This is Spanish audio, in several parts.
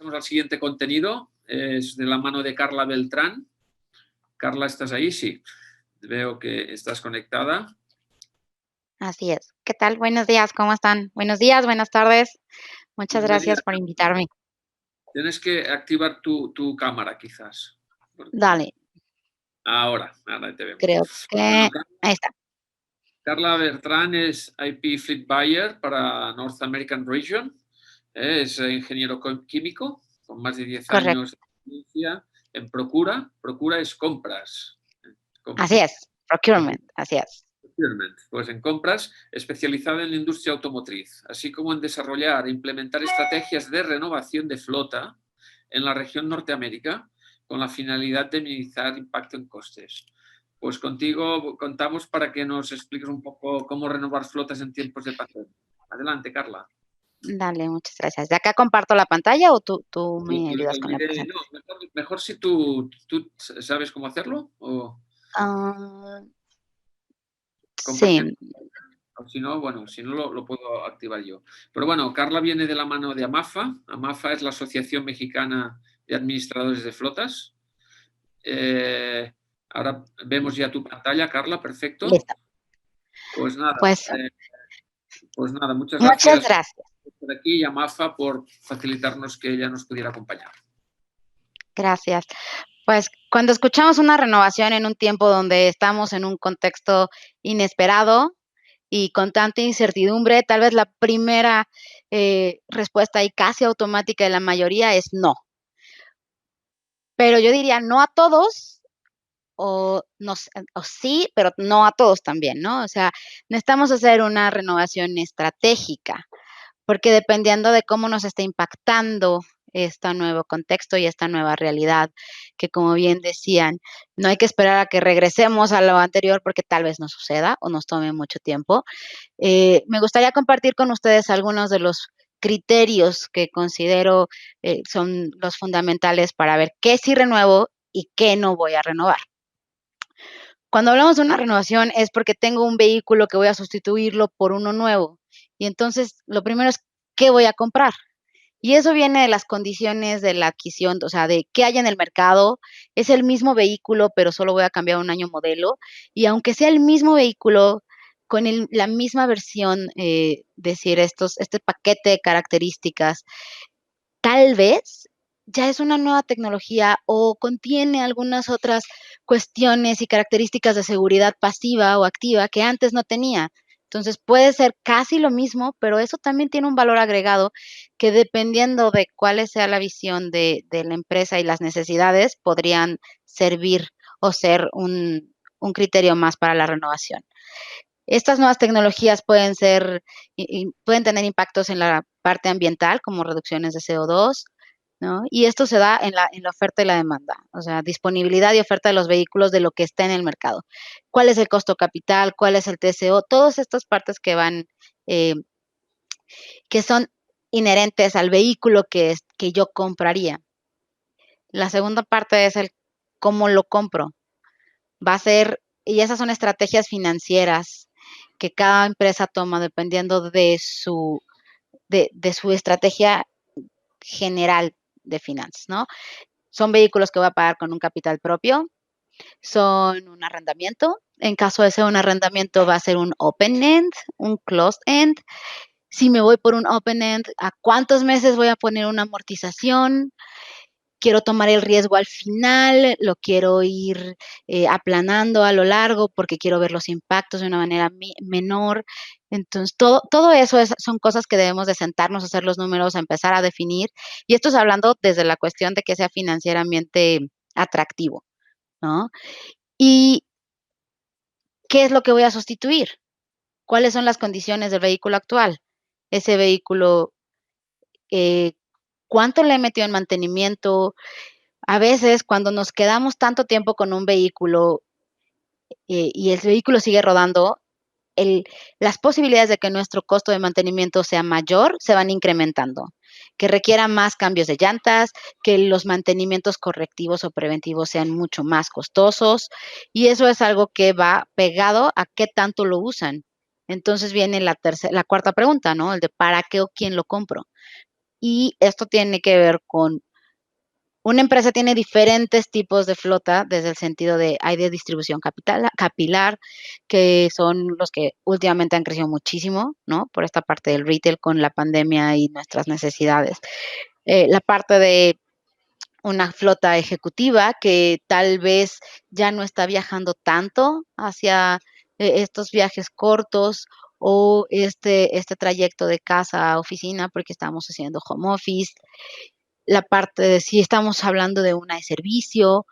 Vamos al siguiente contenido, es de la mano de Carla Beltrán. Carla, ¿estás ahí? Sí. Veo que estás conectada. Así es. ¿Qué tal? Buenos días, ¿cómo están? Buenos días, buenas tardes. Muchas Bienvenida. gracias por invitarme. Tienes que activar tu cámara, quizás. Dale, Ahora te vemos. creo que Bueno, ahí está. Carla Beltrán es IP Fleet Buyer para North American Region. Es ingeniero químico con más de 10 Correcto. años de experiencia en Procura. Procura es compras. Así es. Procurement, así es. Pues en compras, especializada en la industria automotriz, así como en desarrollar e implementar estrategias de renovación de flota en la región Norteamérica con la finalidad de minimizar impacto en costes. Pues contigo contamos para que nos expliques un poco cómo renovar flotas en tiempos de pandemia. Adelante, Carla. Dale, muchas gracias. ¿De acá comparto la pantalla o tú me ayudas con la No, presentación? mejor si tú sabes cómo hacerlo o Ah, compartir. sí, O si no, bueno, si no lo puedo activar yo. Pero bueno, Carla viene de la mano de AMAFA. AMAFA es la Asociación Mexicana de Administradores de Flotas. Ahora vemos ya tu pantalla, Carla, perfecto. listo. Pues nada, Pues eh, pues nada, muchas muchas gracias gracias. por aquí y a AMAFA por facilitarnos que ella nos pudiera acompañar. Gracias. Pues cuando escuchamos una renovación en un tiempo donde estamos en un contexto inesperado y con tanta incertidumbre, tal vez la primera respuesta y casi automática de la mayoría es no. Pero yo diría no a todos, o sí, pero no a todos también, ¿no? O sea, necesitamos hacer una renovación estratégica, porque dependiendo de cómo nos está impactando este nuevo contexto y esta nueva realidad, que como bien decían, no hay que esperar a que regresemos a lo anterior porque tal vez no suceda o nos tome mucho tiempo. Me gustaría compartir con ustedes algunos de los criterios que considero son los fundamentales para ver qué sí renuevo y qué no voy a renovar. Cuando hablamos de una renovación es porque tengo un vehículo que voy a sustituirlo por uno nuevo. Y entonces, lo primero es, ¿qué voy a comprar? Y eso viene de las condiciones de la adquisición, o sea, de qué hay en el mercado. Es el mismo vehículo, pero solo voy a cambiar un año modelo. Y aunque sea el mismo vehículo, con la misma versión, decir, este paquete de características, tal vez ya es una nueva tecnología o contiene algunas otras cuestiones y características de seguridad pasiva o activa que antes no tenía. Entonces puede ser casi lo mismo, pero eso también tiene un valor agregado que dependiendo de cuál sea la visión de la empresa y las necesidades, podrían servir o ser un criterio más para la renovación. Estas nuevas tecnologías pueden ser, pueden tener impactos en la parte ambiental, como reducciones de CO2, ¿no? Y esto se da en la oferta y la demanda, o sea, disponibilidad y oferta de los vehículos de lo que está en el mercado. ¿Cuál es el costo capital? ¿Cuál es el TCO? Todas estas partes que van, eh, que son inherentes al vehículo que yo compraría. La segunda parte es el cómo lo compro. Va a ser, y esas son estrategias financieras que cada empresa toma dependiendo de su estrategia general de finanzas, ¿no? Son vehículos que voy a pagar con un capital propio, son un arrendamiento. En caso de ser un arrendamiento, va a ser un open end, un closed end. Si me voy por un open end, ¿a cuántos meses voy a poner una amortización? Quiero tomar el riesgo al final, lo quiero ir aplanando a lo largo porque quiero ver los impactos de una manera menor. Entonces, todo eso son cosas que debemos de sentarnos a hacer los números, a empezar a definir. Y esto es hablando desde la cuestión de que sea financieramente atractivo, ¿no? ¿Y qué es lo que voy a sustituir? ¿Cuáles son las condiciones del vehículo actual? Ese vehículo, eh, ¿cuánto le he metido en mantenimiento? A veces, cuando nos quedamos tanto tiempo con un vehículo, y el vehículo sigue rodando, las posibilidades de que nuestro costo de mantenimiento sea mayor se van incrementando, que requiera más cambios de llantas, que los mantenimientos correctivos o preventivos sean mucho más costosos, y eso es algo que va pegado a qué tanto lo usan. Entonces viene la cuarta pregunta, ¿no? El de ¿para qué o quién lo compro? Y esto tiene que ver con una empresa tiene diferentes tipos de flota, desde el sentido de hay de distribución capilar, que son los que últimamente han crecido muchísimo, ¿no? Por esta parte del retail con la pandemia y nuestras necesidades. La parte de una flota ejecutiva que tal vez ya no está viajando tanto hacia estos viajes cortos o este trayecto de casa a oficina porque estamos haciendo home office. La parte de si estamos hablando de una de servicio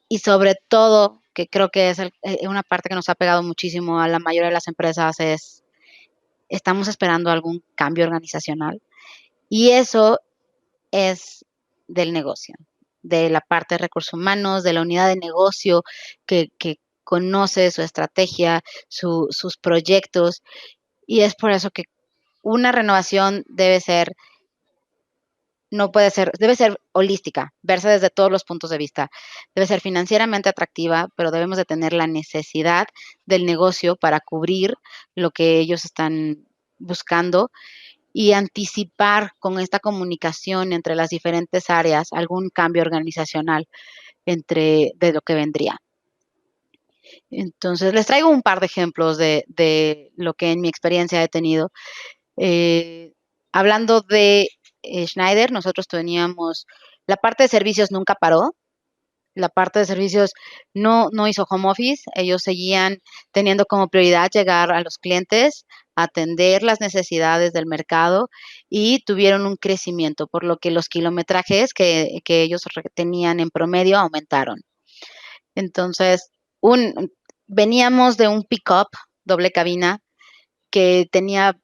y sobre todo, que creo que es una parte que nos ha pegado muchísimo a la mayoría de las empresas es, estamos esperando algún cambio organizacional y eso es del negocio, de la parte de recursos humanos, de la unidad de negocio que conoce su estrategia, sus proyectos y es por eso que una renovación debe ser holística, verse desde todos los puntos de vista. Debe ser financieramente atractiva, pero debemos de tener la necesidad del negocio para cubrir lo que ellos están buscando y anticipar con esta comunicación entre las diferentes áreas algún cambio organizacional de lo que vendría. Entonces, les traigo un par de ejemplos de lo que en mi experiencia he tenido. Hablando de Schneider, nosotros teníamos, la parte de servicios nunca paró, la parte de servicios no hizo home office, ellos seguían teniendo como prioridad llegar a los clientes, atender las necesidades del mercado y tuvieron un crecimiento, por lo que los kilometrajes que ellos tenían en promedio aumentaron. Entonces, veníamos de un pick-up doble cabina que tenía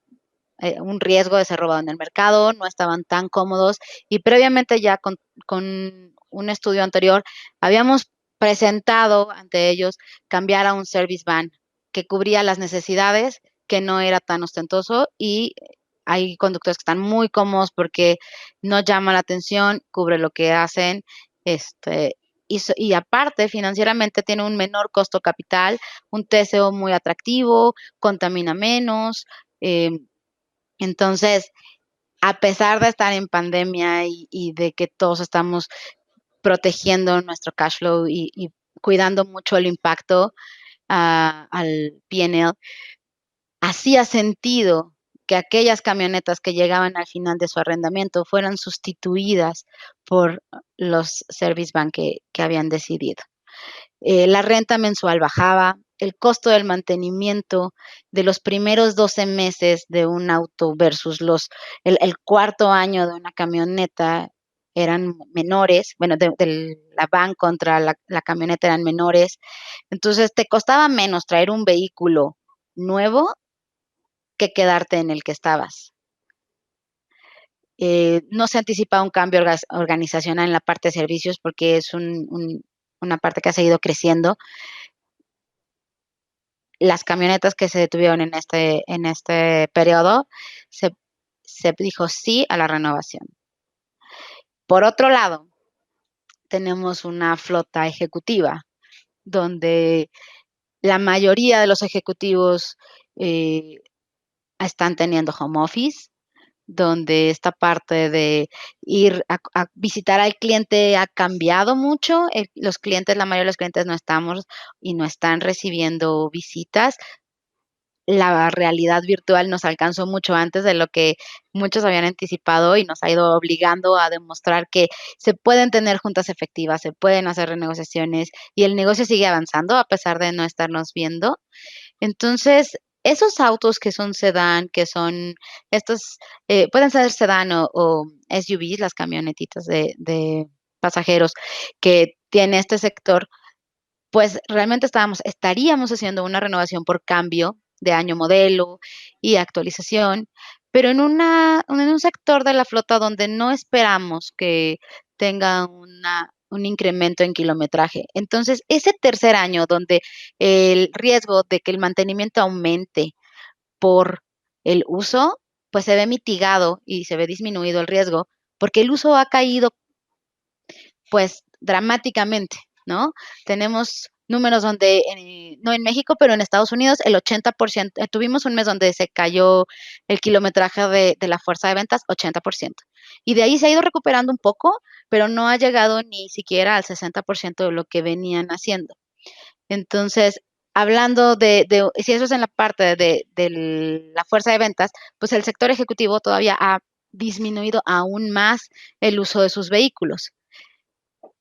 un riesgo de ser robado en el mercado, no estaban tan cómodos y previamente ya con un estudio anterior habíamos presentado ante ellos cambiar a un service van que cubría las necesidades, que no era tan ostentoso y hay conductores que están muy cómodos porque no llama la atención, cubre lo que hacen, y aparte financieramente tiene un menor costo capital, un TCO muy atractivo, contamina menos, eh, entonces, a pesar de estar en pandemia y de que todos estamos protegiendo nuestro cash flow y cuidando mucho el impacto al P&L, hacía sentido que aquellas camionetas que llegaban al final de su arrendamiento fueran sustituidas por los service van que habían decidido. La renta mensual bajaba, el costo del mantenimiento de los primeros 12 meses de un auto versus el cuarto año de una camioneta eran menores, bueno, de la van contra la camioneta eran menores. Entonces, te costaba menos traer un vehículo nuevo que quedarte en el que estabas. No se anticipa un cambio organizacional en la parte de servicios porque es una parte que ha seguido creciendo. Las camionetas que se detuvieron en este periodo, se, se dijo sí a la renovación. Por otro lado, tenemos una flota ejecutiva, donde la mayoría de los ejecutivos están teniendo home office, donde esta parte de ir a visitar al cliente ha cambiado mucho. Los clientes, la mayoría de los clientes no estamos y no están recibiendo visitas. La realidad virtual nos alcanzó mucho antes de lo que muchos habían anticipado y nos ha ido obligando a demostrar que se pueden tener juntas efectivas, se pueden hacer renegociaciones y el negocio sigue avanzando a pesar de no estarnos viendo. Entonces, esos autos que son sedán, que son estos, pueden ser sedán o SUVs, las camionetitas de pasajeros que tiene este sector, pues realmente estaríamos haciendo una renovación por cambio de año modelo y actualización, pero en un sector de la flota donde no esperamos que tenga un incremento en kilometraje. Entonces, ese tercer año donde el riesgo de que el mantenimiento aumente por el uso, pues se ve mitigado y se ve disminuido el riesgo, porque el uso ha caído pues dramáticamente, ¿no? Tenemos números donde, no en México, pero en Estados Unidos, el 80%, tuvimos un mes donde se cayó el kilometraje de la fuerza de ventas, 80%. Y de ahí se ha ido recuperando un poco, pero no ha llegado ni siquiera al 60% de lo que venían haciendo. Entonces, hablando si eso es en la parte de la fuerza de ventas, pues el sector ejecutivo todavía ha disminuido aún más el uso de sus vehículos.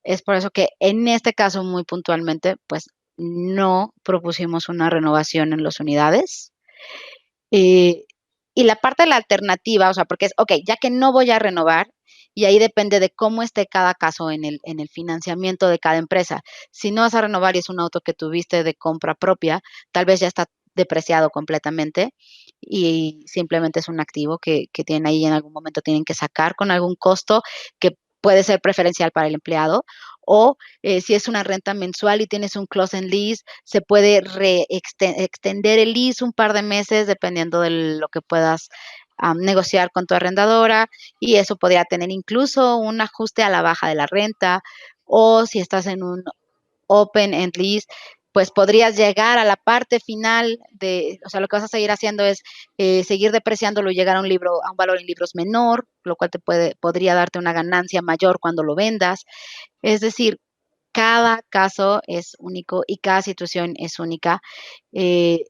Es por eso que en este caso, muy puntualmente, pues no propusimos una renovación en las unidades. Eh, y la parte de la alternativa, o sea, porque es, okey, ya que no voy a renovar, y ahí depende de cómo esté cada caso en el financiamiento de cada empresa. Si no vas a renovar y es un auto que tuviste de compra propia, tal vez ya está depreciado completamente y simplemente es un activo que tienen ahí, y en algún momento tienen que sacar con algún costo que puede ser preferencial para el empleado, o, si es una renta mensual y tienes un close and lease, se puede extender el lease un par de meses dependiendo de lo que puedas negociar con tu arrendadora, y eso podría tener incluso un ajuste a la baja de la renta, o si estás en un open end lease, pues podrías llegar a la parte final o sea, lo que vas a seguir haciendo es seguir depreciándolo y llegar a un valor en libros menor, lo cual podría darte una ganancia mayor cuando lo vendas. Es decir, cada caso es único y cada situación es única. eh,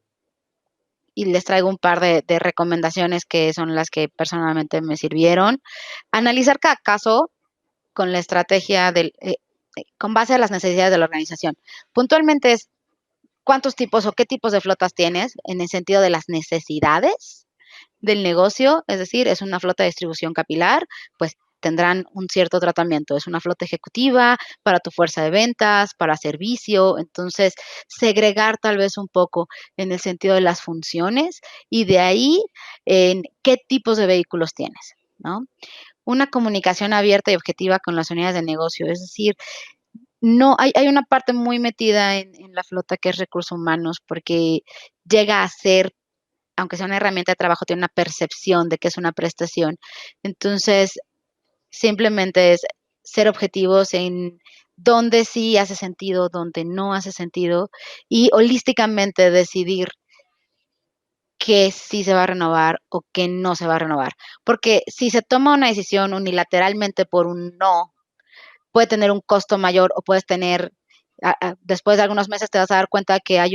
y les traigo un par de recomendaciones que son las que personalmente me sirvieron. Analizar cada caso con la estrategia con base a las necesidades de la organización. Puntualmente es cuántos tipos o qué tipos de flotas tienes en el sentido de las necesidades del negocio, es decir, es una flota de distribución capilar, pues tendrán un cierto tratamiento. Es una flota ejecutiva para tu fuerza de ventas, para servicio. Entonces, segregar tal vez un poco en el sentido de las funciones y de ahí en qué tipos de vehículos tienes, ¿no? Una comunicación abierta y objetiva con las unidades de negocio, es decir, no hay una parte muy metida en la flota que es recursos humanos, porque llega a ser, aunque sea una herramienta de trabajo, tiene una percepción de que es una prestación. Entonces, simplemente es ser objetivos en dónde sí hace sentido, dónde no hace sentido, y holísticamente decidir qué sí se va a renovar o qué no se va a renovar. Porque si se toma una decisión unilateralmente por un no, puede tener un costo mayor o puedes tener, después de algunos meses te vas a dar cuenta que hay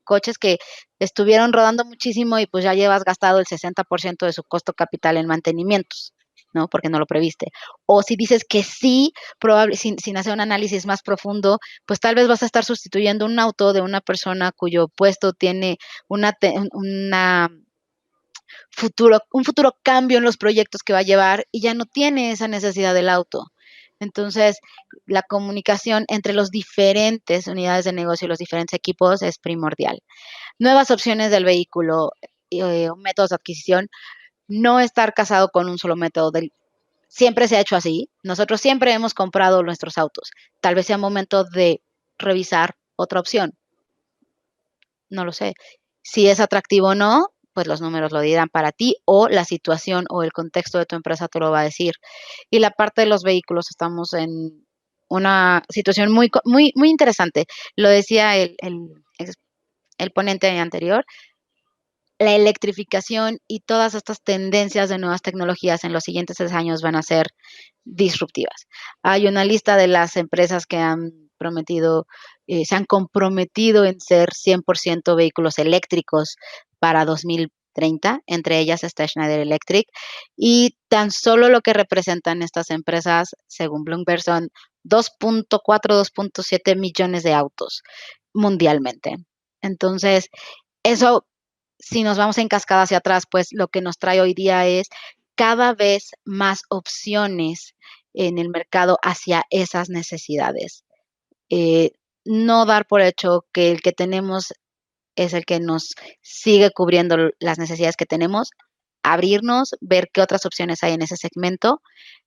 coches que estuvieron rodando muchísimo y pues ya llevas gastado el 60% de su costo capital en mantenimientos, ¿no? Porque no lo previste. O si dices que sí, sin hacer un análisis más profundo, pues tal vez vas a estar sustituyendo un auto de una persona cuyo puesto tiene una un futuro cambio en los proyectos que va a llevar y ya no tiene esa necesidad del auto. Entonces, la comunicación entre los diferentes unidades de negocio y los diferentes equipos es primordial. Nuevas opciones del vehículo o métodos de adquisición, no estar casado con un solo método. Siempre se ha hecho así. Nosotros siempre hemos comprado nuestros autos. Tal vez sea momento de revisar otra opción. No lo sé. Si es atractivo o no, pues los números lo dirán para ti o la situación o el contexto de tu empresa te lo va a decir. Y la parte de los vehículos, estamos en una situación muy interesante. Lo decía el ponente anterior, la electrificación y todas estas tendencias de nuevas tecnologías en los siguientes 6 años van a ser disruptivas. Hay una lista de las empresas que se han comprometido en ser 100% vehículos eléctricos para 2030, entre ellas está Schneider Electric, y tan solo lo que representan estas empresas, según Bloomberg, son 2.4, 2.7 millones de autos mundialmente. Entonces, eso, si nos vamos en cascada hacia atrás, pues lo que nos trae hoy día es cada vez más opciones en el mercado hacia esas necesidades. Eh, no dar por hecho que el que tenemos es el que nos sigue cubriendo las necesidades que tenemos, abrirnos, ver qué otras opciones hay en ese segmento,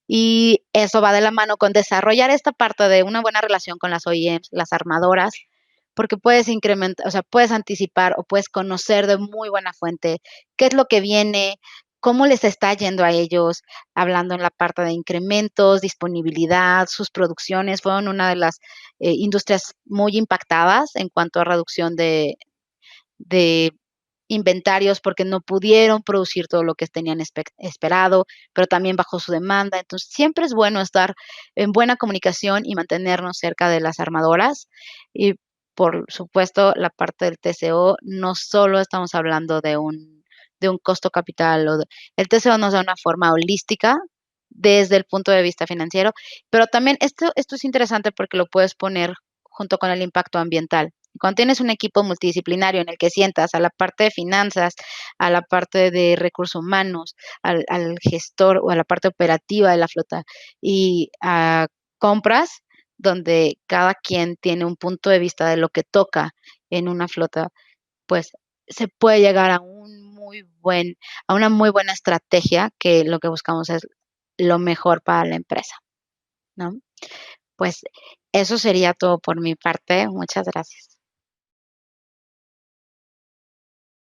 y eso va de la mano con desarrollar esta parte de una buena relación con las OEMs, las armadoras, porque puedes incrementar, o sea, puedes anticipar o puedes conocer de muy buena fuente qué es lo que viene, cómo les está yendo a ellos, hablando en la parte de incrementos, disponibilidad, sus producciones fueron una de las, industrias muy impactadas en cuanto a reducción de inventarios, porque no pudieron producir todo lo que tenían esperado, pero también bajó su demanda. Entonces, siempre es bueno estar en buena comunicación y mantenernos cerca de las armadoras. Y, por supuesto, la parte del TCO, no solo estamos hablando de un costo capital el TCO nos da una forma holística desde el punto de vista financiero, pero también esto es interesante porque lo puedes poner junto con el impacto ambiental. Cuando tienes un equipo multidisciplinario en el que sientas a la parte de finanzas, a la parte de recursos humanos, al gestor o a la parte operativa de la flota y a compras, donde cada quien tiene un punto de vista de lo que toca en una flota, pues se puede llegar a una muy buena estrategia, que lo que buscamos es lo mejor para la empresa, ¿no? Pues eso sería todo por mi parte. Muchas gracias.